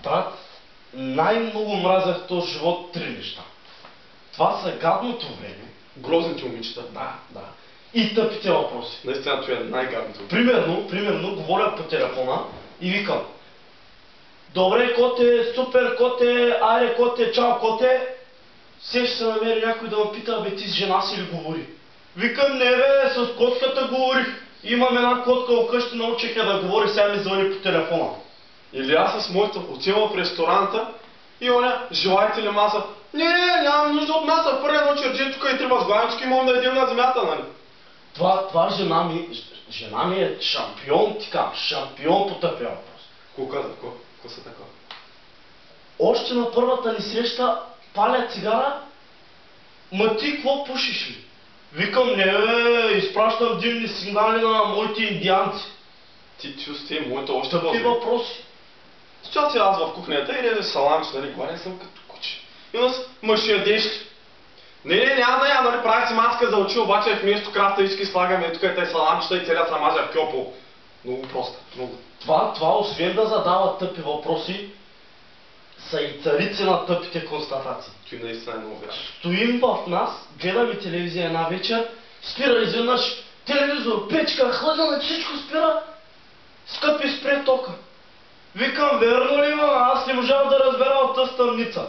Брат, най-много мразях в този живот три неща. Това са гадното време. Грозните момичета. Да. И тъпите въпроси. Наистина това е най-гадното. Примерно, говоря по телефона и викам: добре, коте, супер, коте, айде, коте, чао, коте. Все ще се намери някой да ме пита: бе, ти с жена си ли говори? Викам: не бе, с котката говорих. Имам една котка вкъщи, научих я да говори, сега ми звъни по телефона. Или аз с моята отивам в ресторанта и оня: желаете ли маса? Не, нямам нужда от маса, първо едно чердже тук и три възглавнички, имам да едем на земята, нали? Това жена ми е шампион, шампион по тъпия въпрос. Какво каза? Какво са такова? Още на първата ни среща паля цигара: ма ти какво пушиш ли? Викам: не бе, изпращам димни сигнали на моите индианци. Ти чувствай, моето още Тъпи въпроси. Стоя си аз в кухнята и реже саламче, нали, гладен съм като куче. И нас: мъж ядеш ли? Не, няма да я, нали, правя си маска за очи, обаче вместо краставички слагаме тук и тези саламчета и целият самажа в кьопо. Много просто, много. Това освен да задава тъпи въпроси, са и царици на тъпите констатации. Той наистина е много вярно. Стоим в нас, гледаме телевизия една вечер, спира изведнъж телевизор, печка, хладилник, всичко спира. Скъпи, спре тока. Викам: верно ли има? Аз не можах да разбера от тази тъмница.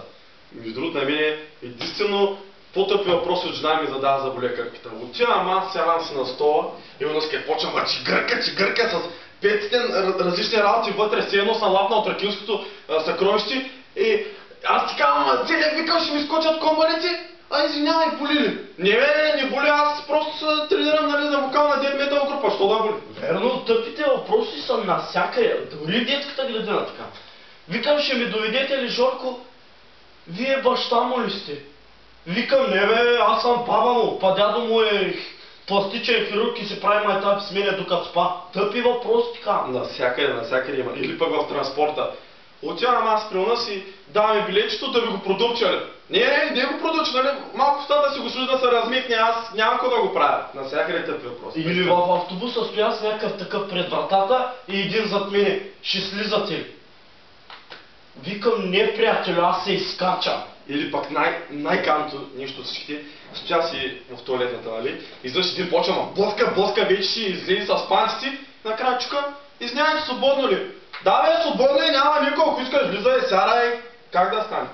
Между другото, на мен е единствено по-тъпи въпроси от жена ми задава за болекарката. Отивам аз, сядам си на стола и унаскъде почвам: че гърка с 5 различни работи вътре, все едно съм лапнал тракийското съкровище и аз ти казвам: целият, викам, ще ми скочат комарите, а извинявай, боли ли? Не боли, аз просто се тренирам, нали, за вокална дед-метал група, що да боли? Верно, тъпите въпроси са навсякъде, дори детската градина така. Викам: ще ми доведете ли Жорко? Вие баща му ли сте? Викам: не бе, аз съм баба му, па дядо му е пластичен хирург и се прави майтапи с мене докато спа. Тъпи въпроси така. Навсякъде има. Или пък в транспорта. Отивам аз при нас и даваме билетчето да ви го продупча, ли? Не го продупча, нали? Малко стата си го служи да се размихне, аз няма какво да го правя. Навсякъде тъпи въпроси. Или в автобуса стоя с някакъв такъв пред вратата и един зад мене: ще слизате ли? Викам: не, приятелю, аз се изкачам. Или пък най-ганто нещо от всичките, стоя си в туалетната, нали? Изведнъж един почва: блъска, вече си излезе с панците, накрая чука: извинявайте, свободно ли? Да бе, свободно и няма никой, ако искаш влизай, сядай, как да стане?